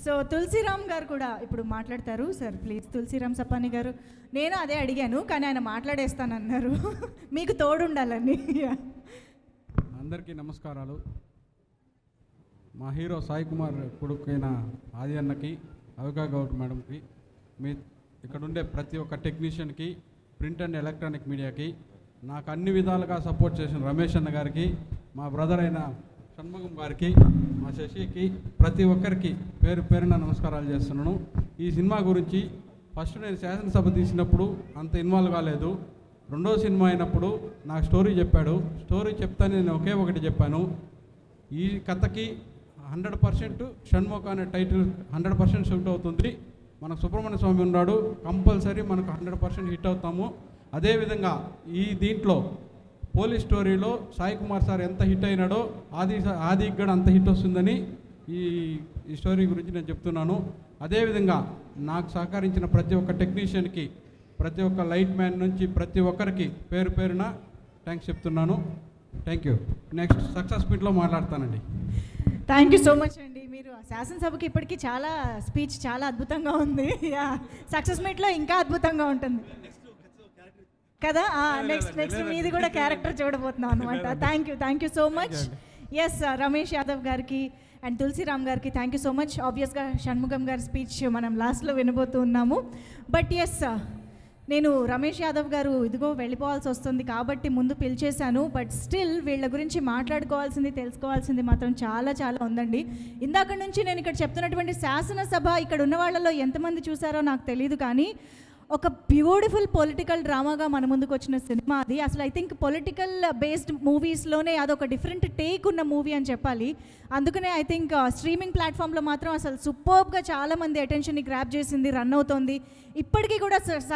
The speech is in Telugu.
సో తులసిరామ్ గారు కూడా ఇప్పుడు మాట్లాడతారు. Sir please. తులసిరామ్ సపాని గారు. నేను అదే అడిగాను కానీ ఆయన మాట్లాడేస్తానన్నారు. మీకు తోడుండాలని. అందరికీ నమస్కారాలు. మా హీరో సాయి కుమార్ కొడుకైన ఆది అన్నకి, అవికా గౌడ్ మేడంకి, మీ ఇక్కడ ఉండే ప్రతి ఒక్క టెక్నీషియన్కి, ప్రింట్ అండ్ ఎలక్ట్రానిక్ మీడియాకి, నాకు అన్ని విధాలుగా సపోర్ట్ చేసిన రమేష్ అన్న గారికి, మా బ్రదర్ అయిన షణ్ముగం గారికి, మా శశికి, ప్రతి ఒక్కరికి పేరు పేరున నమస్కారాలు చేస్తున్నాను. ఈ సినిమా గురించి ఫస్ట్ నేను శాసనసభ తీసినప్పుడు అంత ఇన్వాల్వ్ కాలేదు. రెండో సినిమా అయినప్పుడు నాకు స్టోరీ చెప్పాడు. స్టోరీ చెప్తాను నేను ఒకే ఒకటి చెప్పాను, ఈ కథకి 100% షణ్ముఖ అనే టైటిల్ 100% షూట్ అవుతుంది. మనకు సుబ్రహ్మణ్య స్వామి ఉన్నాడు, కంపల్సరీ మనకు 100% హిట్ అవుతాము. అదేవిధంగా ఈ దీంట్లో పోలీస్ స్టోరీలో సాయి కుమార్ సార్ ఎంత హిట్ అయినాడో ఆదికి కూడా అంత హిట్ వస్తుందని ఈ స్టోరీ గురించి నేను చెప్తున్నాను. అదేవిధంగా నాకు సహకరించిన ప్రతి ఒక్క టెక్నీషియన్కి, ప్రతి ఒక్క లైట్ మ్యాన్ నుంచి ప్రతి ఒక్కరికి పేరు పేరున థ్యాంక్స్ చెప్తున్నాను. Thank you. నెక్స్ట్ సక్సెస్ మీట్లో మాట్లాడతానండి. థ్యాంక్ యూ సో మచ్ అండి. మీరు శాసనసభకి ఇప్పటికీ చాలా స్పీచ్ చాలా అద్భుతంగా ఉంది. సక్సెస్ మీట్లో ఇంకా అద్భుతంగా ఉంటుంది కదా. నెక్స్ట్ మీది కూడా క్యారెక్టర్ చూడబోతున్నాం అనమాట. Thank you so much. Yes, Ramesh Yadav గారికి అండ్ తులసిరామ్ గారికి థ్యాంక్ యూ సో మచ్. ఆబ్వియస్గా షణ్ముగం గారి స్పీచ్ మనం లాస్ట్లో వినబోతూ ఉన్నాము. బట్ ఎస్, నేను రమేష్ యాదవ్ గారు ఇదిగో వెళ్ళిపోవాల్సి వస్తుంది కాబట్టి ముందు పిలిచేశాను. బట్ స్టిల్ వీళ్ళ గురించి మాట్లాడుకోవాల్సింది, తెలుసుకోవాల్సింది మాత్రం చాలా చాలా ఉందండి. ఇందాక నుంచి నేను ఇక్కడ చెప్తున్నటువంటి శాసనసభ ఇక్కడ ఉన్న వాళ్ళలో ఎంతమంది చూసారో నాకు తెలియదు కానీ ఒక బ్యూటిఫుల్ పొలిటికల్ డ్రామాగా మన ముందుకు వచ్చిన సినిమా అది. అసలు ఐ థింక్ పొలిటికల్ బేస్డ్ మూవీస్లోనే అదొక డిఫరెంట్ టేక్ ఉన్న మూవీ అని చెప్పాలి. అందుకనే ఐ థింక్ స్ట్రీమింగ్ ప్లాట్ఫామ్లో మాత్రం అసలు సూపర్బ్గా చాలామంది అటెన్షన్ని గ్రాప్ చేసింది, రన్ అవుతోంది. ఇప్పటికీ కూడా